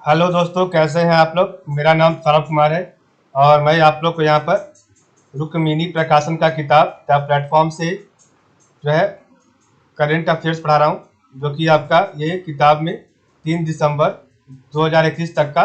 Hello दोस्तों, कैसे हैं आप लोग। मेरा नाम सौरभ कुमार है और मैं आप लोग को यहाँ पर रुक्मिणी प्रकाशन का किताब द प्लेटफॉर्म से जो है करेंट अफेयर्स पढ़ा रहा हूँ, जो कि आपका ये किताब में 3 दिसंबर 2021 तक का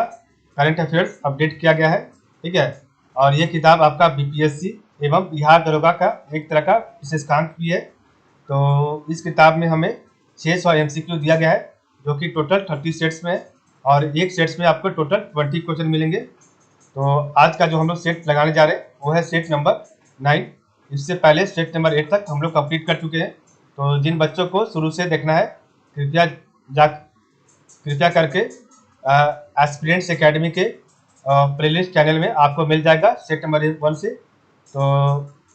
करंट अफेयर्स अपडेट किया गया है। ठीक है। और ये किताब आपका बीपीएससी एवं बिहार दरोगा का एक तरह का विशेषांक भी है। तो इस किताब में हमें 600 एमसीक्यू दिया गया है, जो कि टोटल 30 सेट्स में है। और एक सेट्स में आपको टोटल 20 क्वेश्चन मिलेंगे। तो आज का जो हम लोग सेट लगाने जा रहे हैं वो है सेट नंबर 9। इससे पहले सेट नंबर 8 तक हम लोग कंप्लीट कर चुके हैं। तो जिन बच्चों को शुरू से देखना है, कृपया जा कृपया करके एस्पिरेंट्स एकेडमी के प्लेलिस्ट चैनल में आपको मिल जाएगा सेट नंबर 1 से। तो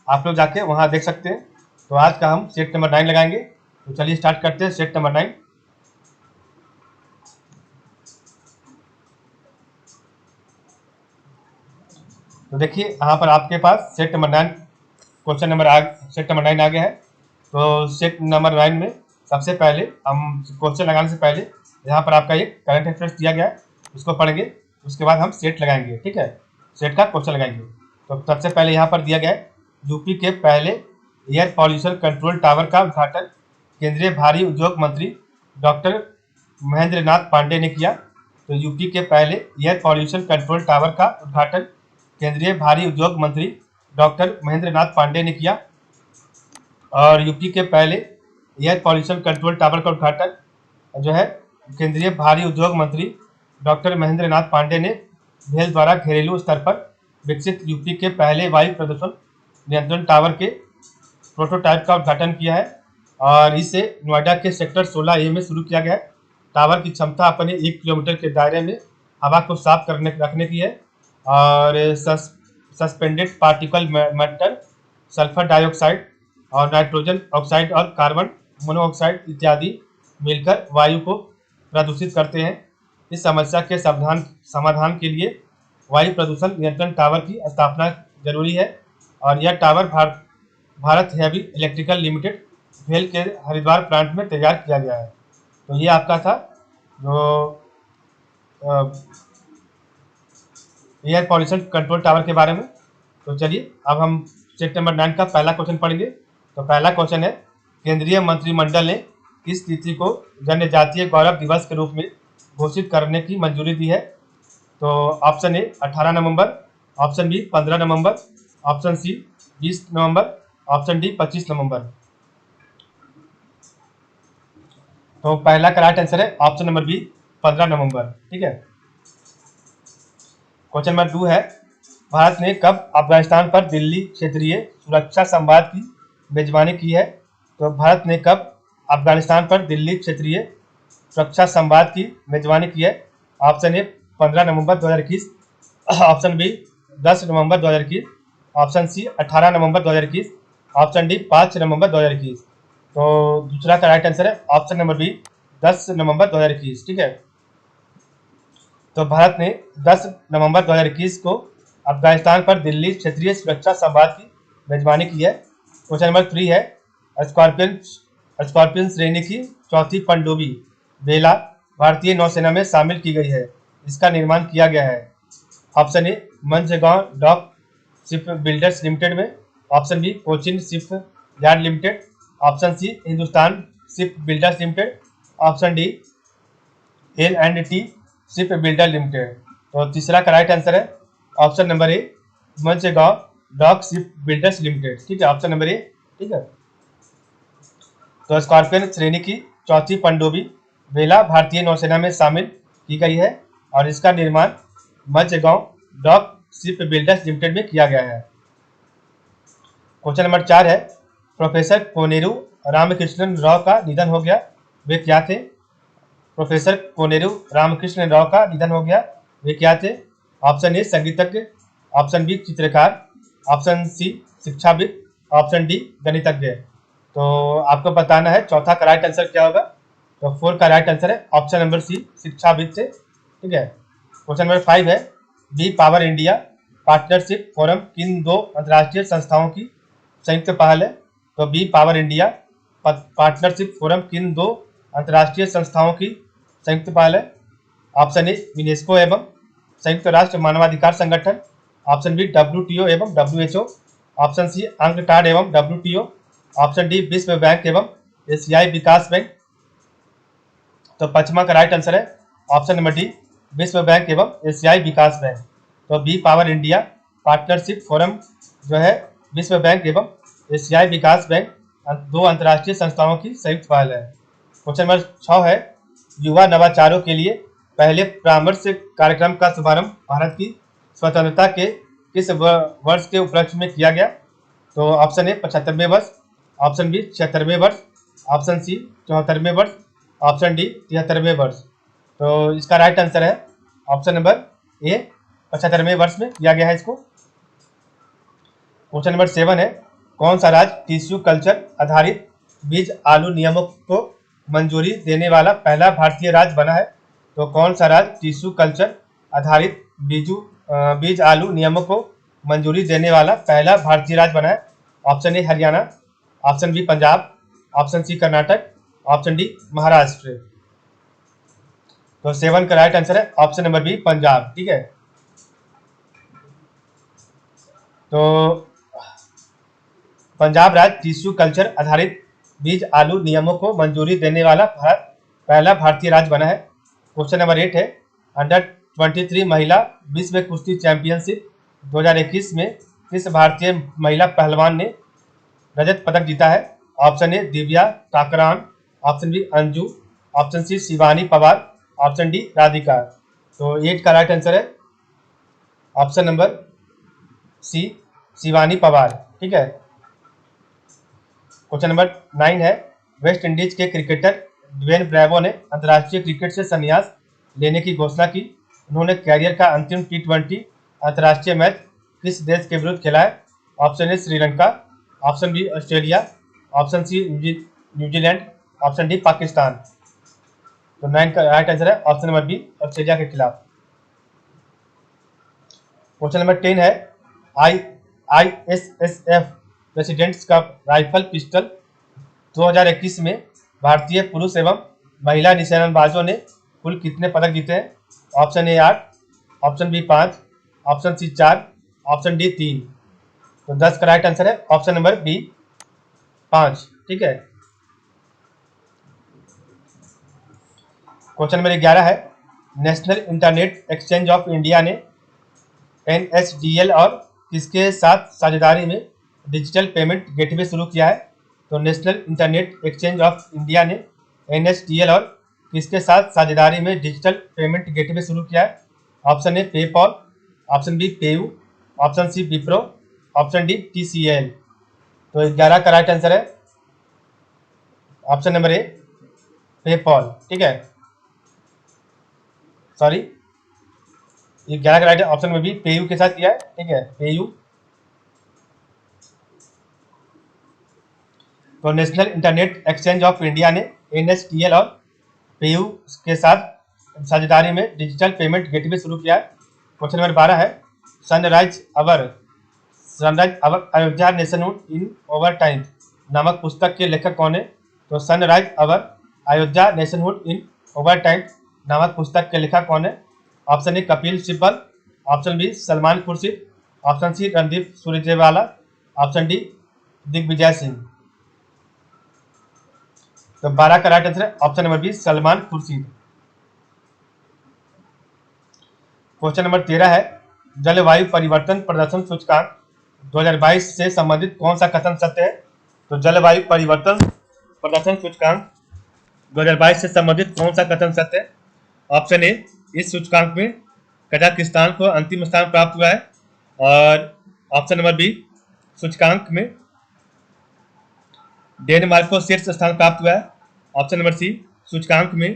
आप लोग जाके वहाँ देख सकते हैं। तो आज का हम सेट नंबर 9 लगाएंगे। तो चलिए स्टार्ट करते हैं सेट नंबर 9। तो देखिए यहाँ पर आपके पास set number 9 question number set number 9 आ गया है। तो सेट नंबर 9 में सबसे पहले हम क्वेश्चन लगाने से पहले यहाँ पर आपका एक करंट अफेयर्स दिया गया है, उसको पढ़ेंगे। उसके बाद हम सेट लगाएंगे। ठीक है, सेट का क्वेश्चन लगाएंगे। तो सबसे पहले यहाँ पर दिया गया है, यूपी के पहले एयर पॉल्यूशन कंट्रोल टावर का उद्घाटन केंद्रीय भारी उद्योग मंत्री डॉक्टर महेंद्र नाथ पांडे ने किया। तो यूपी के पहले एयर पॉल्यूशन कंट्रोल टावर का उद्घाटन केंद्रीय भारी उद्योग मंत्री डॉक्टर महेंद्र नाथ पांडे ने किया। और यूपी के पहले एयर पॉल्यूशन कंट्रोल टावर का उद्घाटन जो है केंद्रीय भारी उद्योग मंत्री डॉक्टर महेंद्र नाथ पांडे ने भेल द्वारा घरेलू स्तर पर विकसित यूपी के पहले वायु प्रदूषण नियंत्रण टावर के प्रोटोटाइप का उद्घाटन किया है। और इसे नोएडा के सेक्टर 16A में शुरू किया गया है। टावर की क्षमता अपने 1 किलोमीटर के दायरे में हवा को साफ करने रखने की है। और suspended particle matter, sulphur dioxide और नाइट्रोजन ऑक्साइड और कार्बन मोनोऑक्साइड इत्यादि मिलकर वायु को प्रदूषित करते हैं। इस समस्या के समाधान के लिए वायु प्रदूषण नियंत्रण टावर की स्थापना जरूरी है। और यह tower Bharat heavy electrical limited भेल के हरिद्वार प्लांट में तैयार किया गया है। तो ये आपका था जो एयर पॉल्यूशन कंट्रोल टावर के बारे में। तो चलिए अब हम सेट नंबर 9 का पहला क्वेश्चन पढ़ेंगे। तो पहला क्वेश्चन है, केंद्रीय मंत्रिमंडल ने किस तिथि को जनजातीय गौरव दिवस के रूप में घोषित करने की मंजूरी दी है। तो ऑप्शन ए 18 नवंबर, ऑप्शन बी 15 नवंबर, ऑप्शन सी 20 नवंबर, ऑप्शन डी 25 नवंबर। तो पहला करेक्ट आंसर है ऑप्शन नंबर बी 15 नवंबर। ठीक है। क्वेश्चन नंबर 2 है, भारत ने कब अफगानिस्तान पर दिल्ली क्षेत्रीय सुरक्षा संवाद की मेजबानी की है। तो भारत ने कब अफगानिस्तान पर दिल्ली क्षेत्रीय सुरक्षा संवाद की मेजबानी की है। ऑप्शन ए 15 नवंबर 2021, ऑप्शन बी 10 नवंबर 2021, ऑप्शन सी 18 नवंबर 2021, ऑप्शन डी 5 नवंबर 2021। तो दूसरा का राइट आंसर है ऑप्शन नंबर बी 10 नवंबर 2021। ठीक है। तो भारत ने 10 नवंबर 2021 को अफगानिस्तान पर दिल्ली क्षेत्रीय सुरक्षा संवाद की मेजबानी की है। क्वेश्चन नंबर 3 है, स्कॉर्पियन स्कॉर्पियन श्रेणी की चौथी पनडुब्बी बेला भारतीय नौसेना में शामिल की गई है। इसका निर्माण किया गया है। Option A Mazagon dock ship builders limited में, option B Cochin Ship Yard Limited, option C Hindustan Ship builders Limited, option D L&T Ship Builder Limited. तो तीसरा का राइट आंसर है option number A Mazagon dock ship builders Limited. ठीक है, option number ए। ठीक है। तो स्कॉर्पियन श्रेणी की चौथी पनडुब्बी बेला भारतीय नौसेना में शामिल की गई है और इसका निर्माण Mazagon dock ship builders limited में किया गया है। क्वेश्चन नंबर 4 है, प्रोफेसर कोनेरू रामकृष्णन राव का निधन हो गया, वे क्या थे। प्रोफेसर कोनेरू रामकृष्ण राव का निधन हो गया, वे क्या थे। ऑप्शन ए संगीतज्ञ, ऑप्शन बी चित्रकार, ऑप्शन सी शिक्षाविद, ऑप्शन डी गणितज्ञ। तो आपको बताना है चौथा का राइट आंसर क्या होगा। तो 4 का राइट आंसर है ऑप्शन नंबर सी शिक्षाविद से। ठीक है। क्वेश्चन नंबर 5 है, B power India partnership forum किन दो अंतर्राष्ट्रीय संस्थाओं की संयुक्त पहल है। तो B power India partnership forum किन दो अंतर्राष्ट्रीय संस्थाओं की संयुक्त पहल है। ऑप्शन ए यूनेस्को एवं संयुक्त राष्ट्र मानवाधिकार संगठन, ऑप्शन बी WTO एवं WHO, ऑप्शन सी अंकटाड एवं WTO, ऑप्शन डी विश्व बैंक एवं एशियाई विकास बैंक। तो पचमा का राइट आंसर है ऑप्शन नंबर डी, विश्व बैंक एवं एशियाई विकास बैंक। तो B power India partnership forum जो है विश्व बैंक एवं एशियाई विकास बैंक दो अंतर्राष्ट्रीय संस्थाओं की संयुक्त पहल है। क्वेश्चन नंबर 6 है, युवा नवाचारों के लिए पहले परामर्श कार्यक्रम का शुभारंभ भारत की स्वतंत्रता के किस वर्ष के उपलक्ष्य में किया गया? तो ऑप्शन ए 75वें वर्ष, ऑप्शन बी 76वें वर्ष, ऑप्शन सी 74वें वर्ष, ऑप्शन डी 73वें वर्ष। तो इसका राइट आंसर है ऑप्शन नंबर ए 75वें वर्ष में किया गया है इसको। क्वेश्चन नंबर 7 है, कौन सा राज्य टिश्यू कल्चर आधारित बीज आलू नियमों को मंजूरी देने वाला पहला भारतीय राज्य बना है? तो कौन सा राज्य टिश्यू कल्चर आधारित बीज आलू नियमों को मंजूरी देने वाला पहला भारतीय राज्य बना है? Option A Haryana, option B Punjab, option C Karnataka, option D Maharashtra. तो 7 का राइट आंसर है ऑप्शन नंबर बी पंजाब। ठीक है, तो पंजाब राज्य टिश्यू कल्चर आधारित बीज आलू नियमों को मंजूरी देने वाला पहला भारतीय राज्य बना है। क्वेश्चन नंबर 8 है, अंडर 23 महिला विश्व कुश्ती चैंपियनशिप 2021 में किस भारतीय महिला पहलवान ने रजत पदक जीता है? Option A Divya Takran, option B Anju, option C Shivani Pawar, option D Radhika. तो 8 का राइट आंसर है option number C Shivani Pawar. ठीक है, क्वेश्चन नंबर 9 है, वेस्ट इंडीज के क्रिकेटर ड्वेन ब्रेवो ने अंतर्राष्ट्रीय क्रिकेट से संन्यास लेने की घोषणा की। उन्होंने कैरियर का अंतिम T20 अंतर्राष्ट्रीय मैच किस देश के विरुद्ध खेला है? Option A Sri Lanka, option B Australia, option C New Zealand, option D Pakistan. तो 9 का राइट आंसर है ऑप्शन नंबर बी ऑस्ट्रेलिया के खिलाफ। क्वेश्चन नंबर 10 है, ISSF presidents cup rifle pistol 2021 में भारतीय पुरुष एवं महिला निशानेबाजों ने कुल कितने पदक जीते हैं? Option A 8, option B 5, option C 4, option D 3। तो 10 का राइट आंसर है ऑप्शन नंबर बी 5। ठीक है, क्वेश्चन नंबर 11 है, national internet exchange of India ने NSDL और किसके साथ साझेदारी में डिजिटल पेमेंट गेटवे शुरू किया है? तो national internet exchange of India ने NSDL और किसके साथ साझेदारी में डिजिटल पेमेंट गेटवे शुरू किया है? Option A PayPal, option B PayU, option C Wipro, option D TCL। तो 11 का राइट आंसर है ऑप्शन नंबर ए पेपॉल। ठीक है, सॉरी, 11 का राइट ऑप्शन में भी पेयू के साथ किया है। ठीक है, पेयू। तो national internet exchange of India ने NSDL और पेयू के साथ साझेदारी में डिजिटल पेमेंट गेटवे शुरू किया है। क्वेश्चन नंबर 12 है, sunrise our Ayodhya nationhood in over time नामक पुस्तक के लेखक कौन है? तो sunrise our Ayodhya nationhood in over time नामक पुस्तक के लेखक कौन है? Option A Kapil Sibal, option B Salman Khurshid, option C Randeep Surjewala, option D Digvijaya Singh. तो 12 का राइट आंसर है option number B Salman Khurshid. Question number 13 है, जलवायु परिवर्तन प्रदर्शन सूचकांक 2022 से संबंधित कौन सा कथन सत्य है? तो जलवायु परिवर्तन प्रदर्शन सूचकांक 2022 से संबंधित कौन सा कथन सत्य है? ऑप्शन ए, इस सूचकांक में कजाकिस्तान को अंतिम स्थान प्राप्त हुआ है, और ऑप्शन नंबर बी, सूचकांक में डेनमार्क को शीर्ष स्थान प्राप्त हुआ है। ऑप्शन नंबर सी, सूचकांक में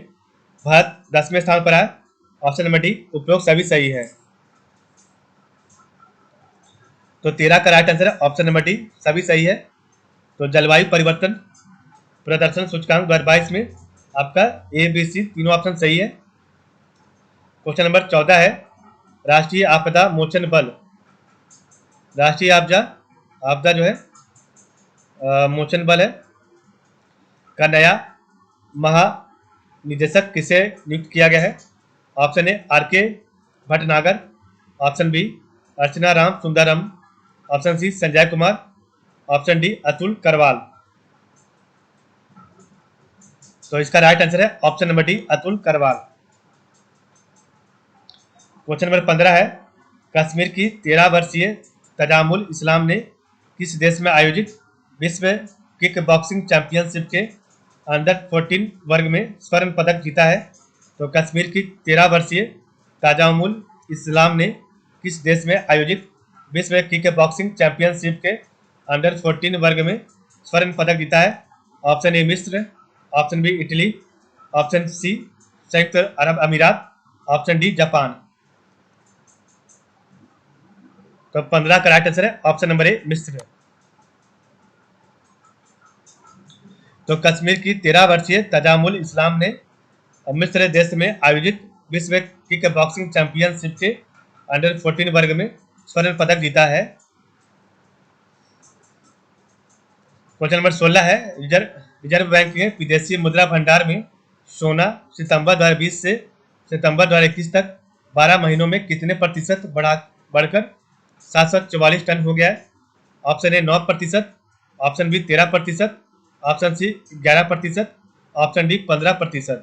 भारत 10वें स्थान पर है। ऑप्शन नंबर डी, उपरोक्त सभी सही है। तो 13 का राइट आंसर है ऑप्शन नंबर डी, सभी सही है। तो जलवायु परिवर्तन प्रदर्शन सूचकांक 2022 में आपका ABC तीनों ऑप्शन सही है। क्वेश्चन नंबर 14 है, राष्ट्रीय आपदा मोचन बल, राष्ट्रीय आपदा जो है मोचन बल है का नया महानिदेशक किसे नियुक्त किया गया है? Option A R K Bhatnagar, option B Archana Ram Sundaram, option C Sanjay Kumar, option D Atul Karwal. तो इसका राइट आंसर है option number D Atul Karwal. Question number 15 है, कश्मीर की 13 वर्षीय तजामुल इस्लाम ने किस देश में आयोजित विश्व किक बॉक्सिंग चैंपियनशिप के अंडर 14 वर्ग में स्वर्ण पदक जीता है? तो कश्मीर की 13 वर्षीय तजामुल इस्लाम ने किस देश में आयोजित विश्व किक बॉक्सिंग चैंपियनशिप के अंडर 14 वर्ग में स्वर्ण पदक जीता है? ऑप्शन ए मिस्र, option B Italy, option C संयुक्त अरब अमीरात, ऑप्शन डी जापान। तो 15 का राइट आंसर है ऑप्शन नंबर ए मिस्र। तो कश्मीर की 13 वर्षीय तजामुल इस्लाम ने मिस्र देश में आयोजित विश्व किक बॉक्सिंग चैंपियनशिप के अंडर 14 वर्ग में स्वर्ण पदक जीता है। क्वेश्चन नंबर 16 है, रिजर्व बैंक के विदेशी मुद्रा भंडार में सोना सितंबर 2020 से सितंबर 2021 तक 12 महीनों में कितने प्रतिशत बढ़कर 744 टन हो गया है? Option A 9%, option B 13%, option C 11%, option D 15%।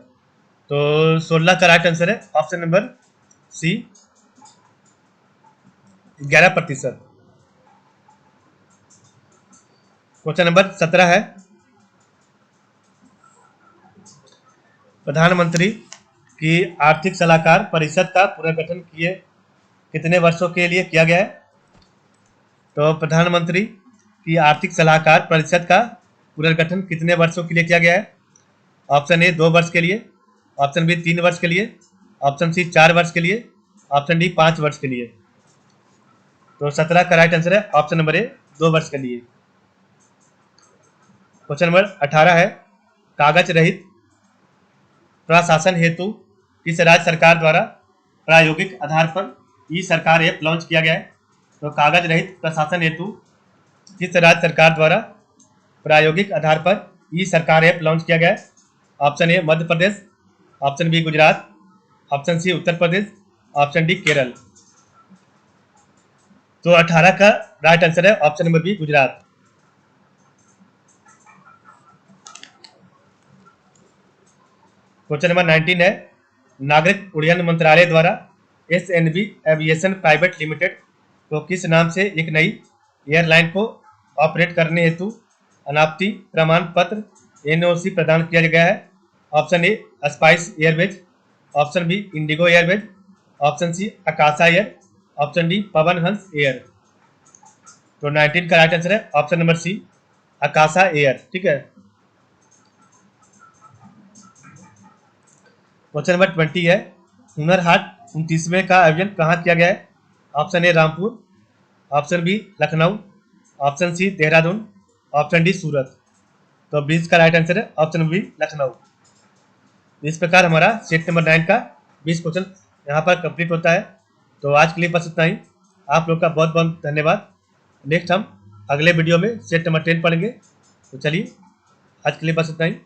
तो 16 का राइट आंसर है option number C 11%। Question number 17 है, प्रधानमंत्री की आर्थिक सलाहकार परिषद का पुनर्गठन कितने वर्षों के लिए किया गया है? तो प्रधानमंत्री की आर्थिक सलाहकार परिषद का पुनर्गठन कितने वर्षों के लिए किया गया है? ऑप्शन ए 2 वर्ष के लिए, ऑप्शन बी 3 वर्ष के लिए, ऑप्शन सी 4 वर्ष के लिए, ऑप्शन डी 5 वर्ष के लिए। तो 17 का राइट आंसर है ऑप्शन नंबर ए 2 वर्ष के लिए। क्वेश्चन नंबर 18 है, कागज रहित प्रशासन हेतु किस राज्य सरकार द्वारा प्रायोगिक आधार पर ई सरकार ऐप लॉन्च किया गया है? तो कागज रहित प्रशासन हेतु किस राज्य सरकार द्वारा प्रायोगिक आधार पर ई सरकार ऐप लॉन्च किया गया है? Option A Madhya Pradesh, option B Gujarat, option C Uttar Pradesh, option D Kerala. तो 18 का राइट आंसर है option number B Gujarat. Question number 19 है, नागरिक उड्डयन मंत्रालय द्वारा SNV एविएशन प्राइवेट लिमिटेड को किस नाम से एक नई एयरलाइन को ऑपरेट करने हेतु अनापत्ति प्रमाण पत्र NOC प्रदान किया गया है? Option A Spice Airways, option B IndiGo Airways, option C Akasa Air, option D Pawan Hans Air. तो 19 का राइट आंसर है option number C Akasa Air. ठीक है। क्वेश्चन नंबर 20 है, हुनर हाट 29वें का आयोजन कहाँ किया गया है? Option A Rampur, option B Lucknow, option C Dehradun, option D Surat. तो 20 का राइट आंसर है ऑप्शन बी लखनऊ। इस प्रकार हमारा सेट नंबर 9 का 20 क्वेश्चन यहाँ पर कंप्लीट होता है। तो आज के लिए बस इतना ही। आप लोग का बहुत बहुत धन्यवाद। नेक्स्ट हम अगले वीडियो में सेट नंबर 10 पढ़ेंगे। तो चलिए आज के लिए बस इतना ही।